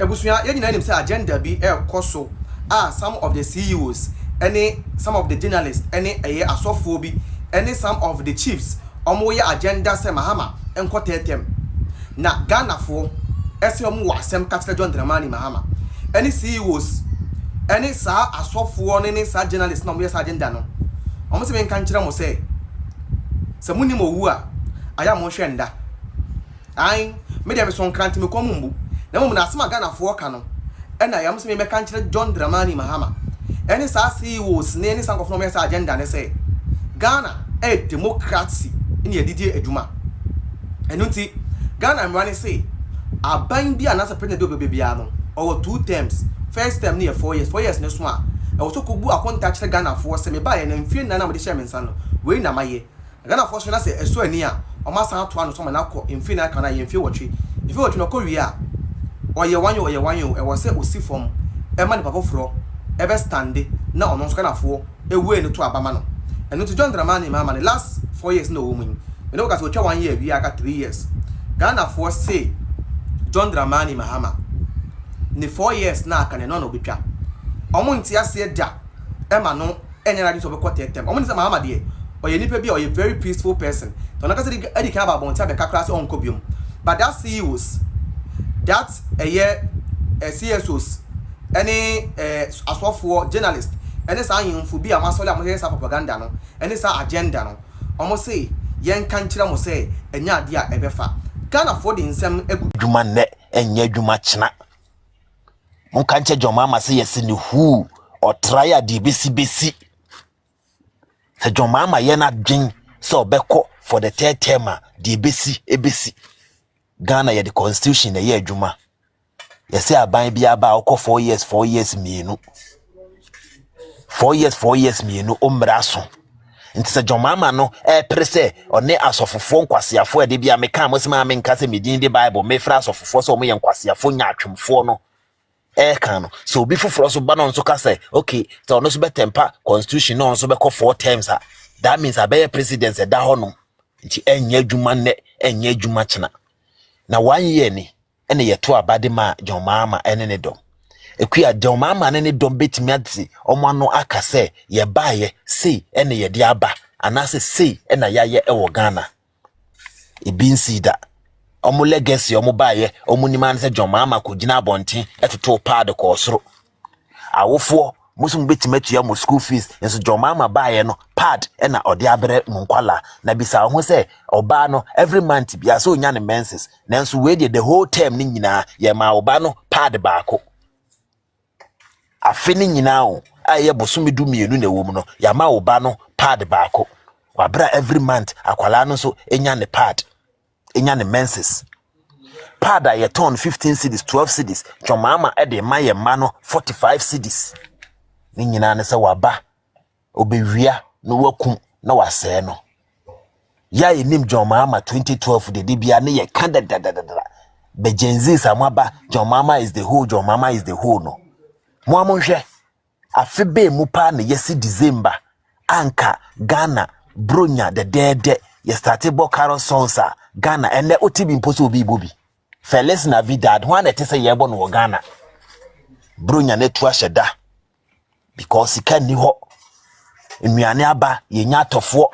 Ebusuya ye nyina nim say agenda bi koso some of the CEOs some of the journalists asofo bi some of the chiefs omo ye agenda say Mahama enko tetem na Ghana fo ese omo wasem katika John Dramani Mahama CEOs sa asofo ne sa journalists na omo ye sa agenda no omo se menka nkire mo say se muni mo wu a aya mo hwenda ai me dia me so nkranti me komumbu na mo na asema Ghana fo ka no na ya mo se me meka nkire John Dramani Mahama sa CEOs ne sa nkofo no me sa agenda ne say Ghana democracy in ye didi adwuma enunti Ghana mrani say aban bi anasa president do bebia no or 2 terms first term near 4 years ne so a e wo so kobu akonta kire Ghana fo se me ba ye na mfie na mo de share mensa no we na maye Ghana fo so na say eso ani a o ma san to ano so ma na ko mfie na kana ye mfie wotwe no ko wi a oye wanyo e wo se osi form e ma ni papa fro e be stande na ono so Ghana fo e we ni to abama no and to John Dramani Mahama the last 4 years no woman. You know because we 1 year we got 3 years. Ghana for say John Dramani Mahama ni 4 years na kan no betwa. Omo nti ase da ema no enyara di so be kwatetem. Omo nti Mahama de oye nipa bi oye very peaceful person. To na kase edi kan ba bonta be kakra se onko biom. But that CEOs that CSOs any aswafo journalists sa yinfo bi amasole amose sa propaganda no sa agenda no omo say yen kan kire mo say enya ade a ebefa Ghana for the nsem agudwuma ne enya adwuma kina mon kan che John Mahama say yes ni hu or try a DBC besi se John Mahama ye na dwen so obekọ for the third term DBC ebesi Ghana ye the constitution ye adwuma ye say aban bi aba okọ 4 years mienu 4 years me no omraso nti se John Mahama no prese one asofofo nkwasiafo de bia meka mosema menka se medin de Bible me fra asofofo so mo ye nkwasiafo nya atwemfo no kan no so obi foforo so ba no nso ka say okay so ono so betempa constitution no nso be ko 4 terms that means abeye president e da ho no nti enya adwuma ne enya adwuma kina na 1 year ni ene yeto abade ma John Mahama ene ne dom ekuya John Mahama ne dom betimi ati omano aka se ye baaye sei ene ye de aba anase sei ena yaye ewo Ghana ebinsi da omo legacy omo baaye omo nima ne se John Mahama ko gina abonten etoto pad ko osoro awofo musum betimi atu mo school fees enso John Mahama baaye no pad ena ode abere munkwala na bisa ho se oba no every month bia so nya ne menses nanso we the whole term ni nyina ye ma oba no pad baako afeni nyina o aye bosumi du mienu na wo mu no ya ma oba no pad baako wabra every month akwala no so enya ne pad enya ne menses pad a ye ton 15 cedis 12 cedis John Mahama e de maye ma no 45 cedis ni nyina ne se waba obewia no wakum na wasee no ya enim John Mahama 2012 de bia ne ye kanda dadadada be genzi samaba John Mahama is the whole John Mahama is the whole no Mwamonhwe afebe mu pa na yesi December anka Ghana bronya de dede ye started bokaro sonsa Ghana ene otibi mposo obi bobi Feles na Vidad ho na tese yebo no Ghana bronya na tu ahyeda because sika ni ho nnuane aba ye nya atofo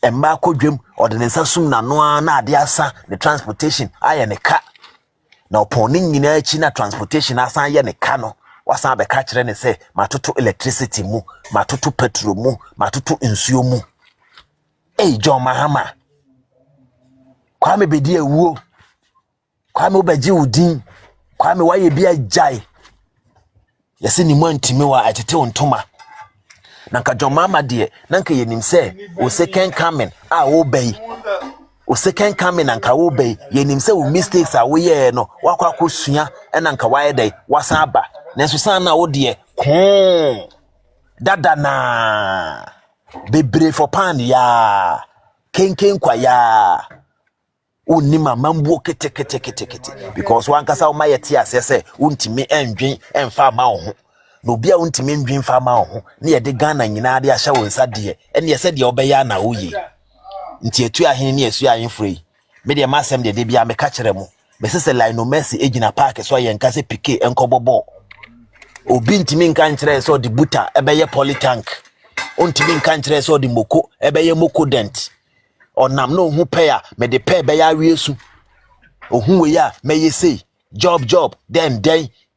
emma kodwem odenensa sum na no na ade asa the transportation aye ne ka na oponi nyina achi na transportation asan ye ne ka no wasan be ka kire ne se matoto electricity mu matoto petrol mu matoto nsuo mu John Mahama kwame bedi ewuo kwame obaji udin kwame waye bia jai yesi ni mwantime wa atete ontoma nanka John Mahama de nanka yenim se o second coming obey o second coming nanka obey yenim se o mistakes a we ye no wakwa kosua nanka waye dai wasaba nenso sana wo de dada na bebre for pan ya kenken kwa ya unima mambo kete because wankasa o mayeti asese untimi endwen emfa ma ho no bia untimi endwen fa ma ho ne ye de Ghana nyina de ahya wonsa de ene ye se de obeya na oye nti etu ahene ne esu ahen free me de masem de bia me ka kire mu Bese se Lionel Messi ejina park so ye nka se Piqué enkobobo obi ntimi nka nkyerɛ so de buta ebeye polytank ontimi nka nkyerɛ so de moko ebeye moko dent onam no hu pɛ a me de pɛ bɛyɛ awiesu ohun we ya meye sei job then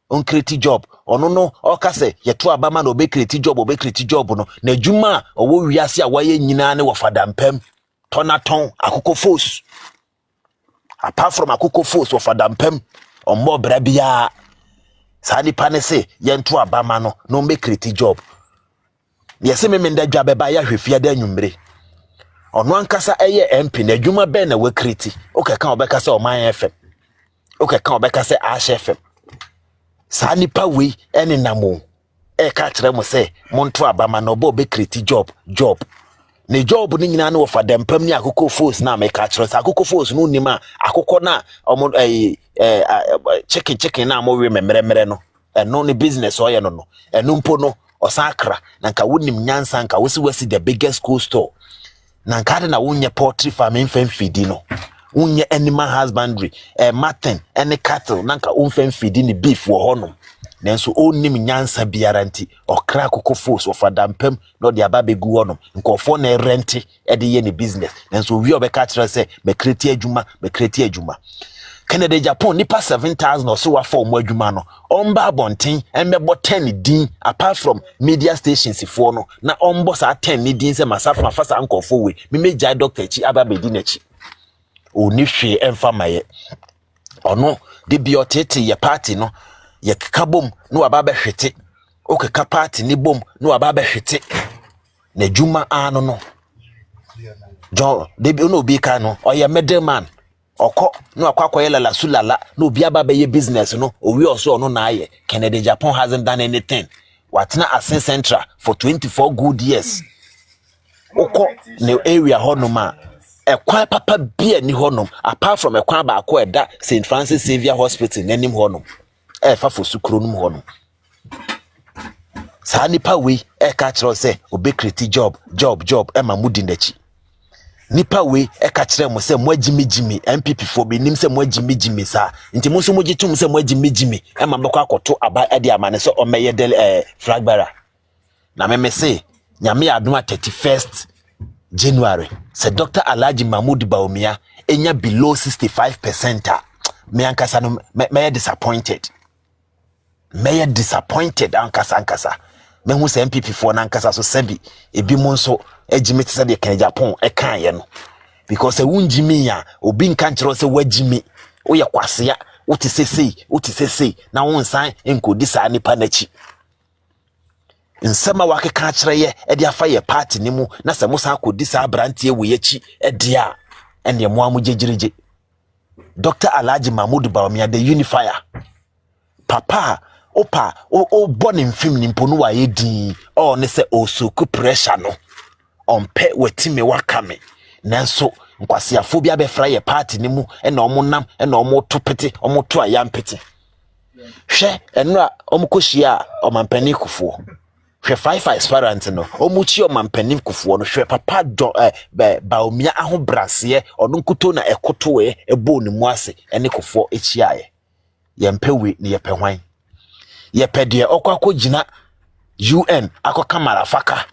on create job ono no oka se yeto abama no be create job no na adwuma owo wiase a waye nyina ne wo fadampam tonaton akoko force apart from akoko force wo fadampam ombo bra bia sa nipa ne se yento abama no no be create job yese me nda dwa beba ya hwefia da nwumre ono ankasa eye MP na adwuma be na we create okeka obeka se oman FM okeka obeka se Ash FM sa nipa we ene namo ka kire mo se monto abama no bo be create job ne job ni nyina na wo fa dempam ni akoko force na me ka kire sa akoko force no nima akoko na omo chicken na mo we memremre no eno ne business o ye no eno mpo no osakra na nka wonim nyansa nka wasi the biggest school store na nka de na wonye poultry farming feed no unye animal husbandry mutton any cattle nanka unfem feedi ni beef wo honom nanso onim nyansa biara nti okra akoko force of adampem no de ababegu honom nkofo na rent e de ye ni business nanso wi obeka kire se me create adwuma Canada Japan nipa 7,000 or so wa for mo adwuma no omba abonten embebo 10 din apart from media stations ifo no na ombo sa 10 ni din se masafa fasa nkofo we me meja doctor chi ababedi na chi oni hwe emfa maye ono de biotete ye party no ye kakabom no waba behwete o kaka party ni bom no waba behwete na djuma ano no jo de bi no bi ka no oye middleman oko no akwakoye lala sulala no obi aba be ye business no owi oso no na aye Canada Japan hasn't done anything watna Asin Central for 24 good years oko ne area honoma ekwan papa bia ni honom apart from ekwan ba akọ eda St Francis Xavier Hospital nanim honom fa for sukuro num honom sa nipa we ka kire se obe create job ma mudi ndachi nipa we ka kire mo se mo agimigimi MPP fo be nim se mo agimigimi sa nti mo so mo gitum se mo agimigimi ma bekọ akoto aba ade amane so o meye del flag bearer na me se nyame adoma 31st January se Dr. Alhaji Mahmoud Baumia enya below 65% me ankasa no me disappointed ankasa me hu se MPP for na ankasa so sebi ebi mo nso agimi tse de kan Japan e kan ye no because e wunjimi ya obi nka nkyero se wagimi wo ye kwasea wo te sesei na won san enkodi sa nipa nachi nsema wakeka kire ye e de afa ye party ni mu na se musa akodi sa brantie we yachi e de a ene mo amugegirege Dr. Alhaji Mahmoud Baumia the unifier papa opa o born film ni mpo no wa yedin o ne se osoku pressure no ompe wetime wakame nanso nkwasiafo bia be fra ye party ni mu ene omonam ene omotopete omoto ayampete hwe enura omukohia omampani kufuo hwe 5 aspirant no omuchi omampani kufuo no hwe papa Baumia aho brase ono nkuto na ekoto we ebo ni mu ase ene kufuo echiaye yempewe ni yepe hwan yepede okwa gina UN akoka marafaka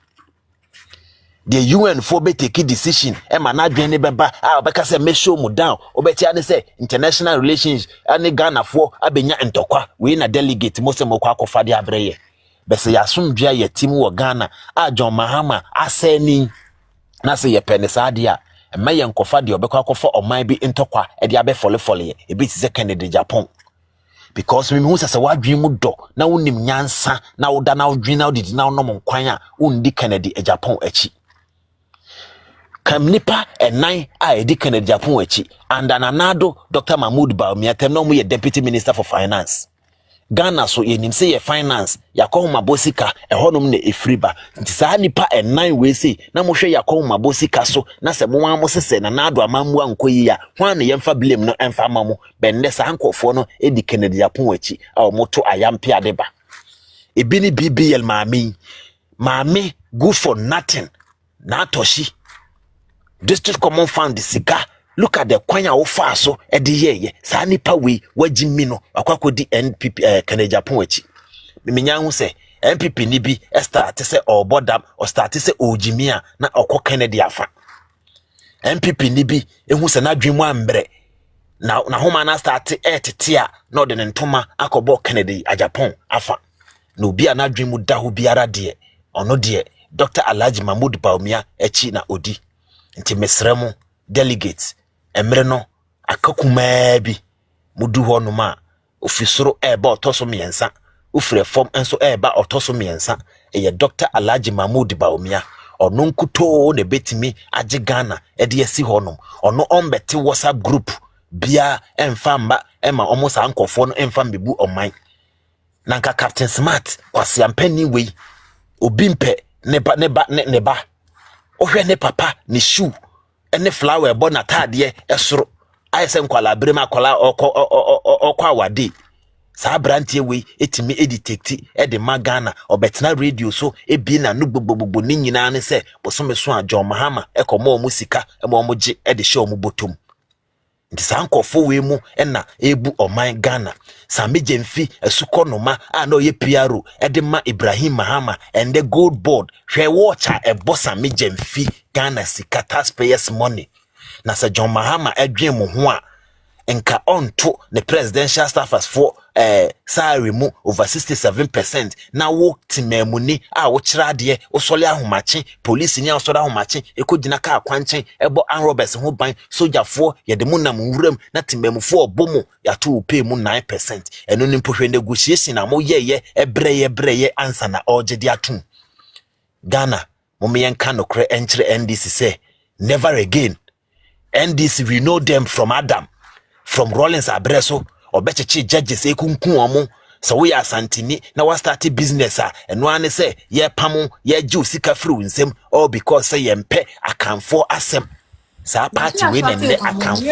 the UN for be take decision e ma na adwen ne beba obeka say me show mu down obeti ane say international relations ane Ghana for abenya ntokwa we na delegate mo se mo kwa akofa de abreye bese yasomdua ye team wo Ghana John Mahama aseni na se ye pene saade a ma ye nkofa de obeka akofa oman bi ntokwa e de abe fole e bi se Canada Japan because me hu sase wadwen mu do na wonim nyansa na woda na wodwen na wodidi na wonom nkwan a wondi Canada Japan achi kam nipa enan a edi Canada Japan achi and ananado Dr. Mahmoud Baumia tem no mu ye deputy minister for finance Ghana so ye nim say ye finance yakon mabosika ehonom na efriba nti sa nipa enan we say na mo hwe yakon mabosika so na se mo wan mo sese na nado amammu ankoyi ya hwan na yemfa blame no emfa amamu benne sa hankofo no edi Canada Japan achi a moto ayampe adeba ebini BBL maame good for nothing na atoshi district common fund sika look at the kwanya wo fa so e de ye saa nipa we wagimi no akwakodi NPP Kennedy Japan wachi menya hu se NPP ni bi start se obodam o start se ogimia na okọ Kennedy afa NPP ni bi ehu se na dwemu ambre na homa na start etetia na ode ntoma akobo Kennedy Japan afa na obi a na dwemu da ho biara de ono de Dr. Alhaji Mahmoud Bawumia echi na odi nti mesremu delegates emre no akakuma bi mudu ho no ma ofisoro eba otoso miensa ufre form enso eba otoso miensa eye Dr. Alhaji Mahmoud Bawumia ono nkuto ne betimi age Ghana ede esi honom ono ombete WhatsApp group bia emfa mba ema omosa ankofo no emfa mbebu oman nanka Captain Smart kwase ampani wei obimpe neba ohwe ne papa ne shoe ene flower ebo na tade esoro ayese nkwala brema kwala okwa awade saa brantie we etimi edetecti ede magana obetena radio so ebi na no gbogbogbogbo ni nyina ne se bosomeso a John Mahama ekomo musika emo je ede show mu botom nti saa nkofo we mu na ebu oman Ghana sameje mfi esuko noma a na oye PRO ede ma Ibrahim Mahama and the gold board hwe watcha ebo sameje mfi Ghana sika taxpayers money na se John Mahama edwen mu ho a nka onto the presidential staffers for salary mu over 67% na wo timamuni a wo kirade osole ahomache police ni osole ahomache ekogina ka akwanchen ebo an roberts ho ban sojafo yede mu nam wuram na timamufo obomu ya to pay mu 9% eno ni mpohwe negotiation na mo yeye ebreye ansa na ogede atum Ghana mumiyen kanokre enchire NDC say never again. NDC we know them from Adam, from Rollins Abreso obechechi judges ekunkun omo so we asantini na wa start business and one say ye pamo ye ju sika free nsem all because say ye mpe akanfo asem sa party we na ne akanfo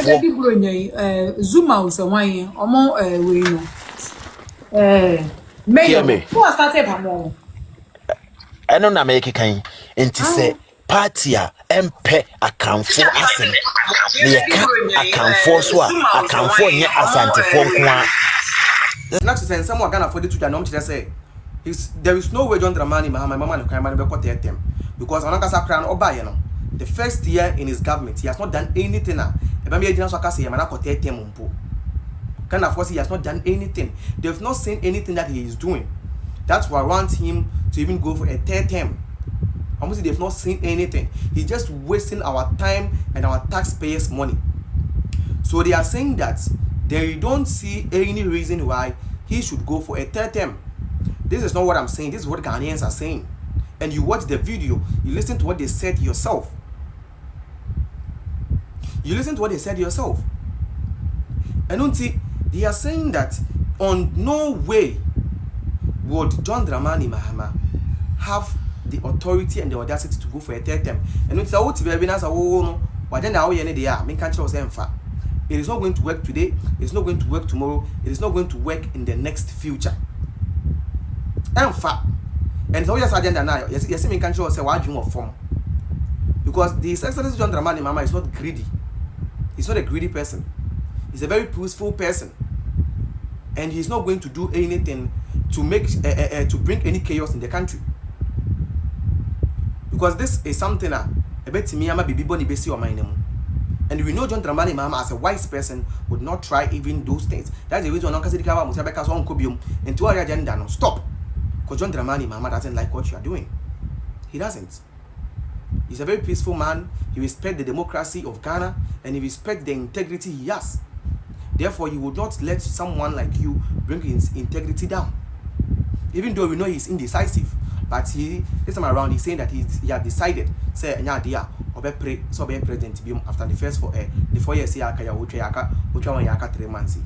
Zuma usawai omo we no mayor who started pamo eno na make kan enti say party a mpe akanfo asem ne ye ka akanfo so a akanfo nye asantefo nko not to say someone Ghana for the to know to say there is no way John Dramani Mahama mama no crime be cut them because anaka crown oba you know the first year in his government he has not done anything na e ba me agina so aka say man cut them mpo kind of force he has not done anything. They've not seen anything that he is doing that's why I want him to even go for a third term. Almost they've not seen anything. He's just wasting our time and our taxpayers' money. So they are saying that they don't see any reason why he should go for a third term. This is not what I'm saying. This is what Ghanaians are saying. And you watch the video, you listen to what they said yourself. You listen to what they said yourself. And don't see, they are saying that on no way would John Dramani Mahama have the authority and the audacity to go for a third term. And it's out to be evidence of no, but then now they are making control of it is not going to work today, it's not going to work tomorrow, it is not going to work in the next future. And so yes, agenda now, yes, me control say why dream of form. Because the Excellency John Dramani Mahama is not greedy. He's not a greedy person. He's a very peaceful person. And he's not going to do anything to make to bring any chaos in the country. Because this is something a bit me ama bibi boni besi o mainemu. And we know John Dramani Mahama as a wise person would not try even those things. That's the reason Onankasi Dikawa Musabeka so onkobium into our agenda no stop. Because John Dramani Mahama doesn't like what you are doing. He doesn't. He's a very peaceful man. He respects the democracy of Ghana and he respects the integrity he has. Therefore, he would not let someone like you bring his integrity down. Even though we know he's indecisive, but this time around he's saying that he has decided. Say, nya dia obe pray so be president biom after the 4 years yaka ya wotre yaka 3 months.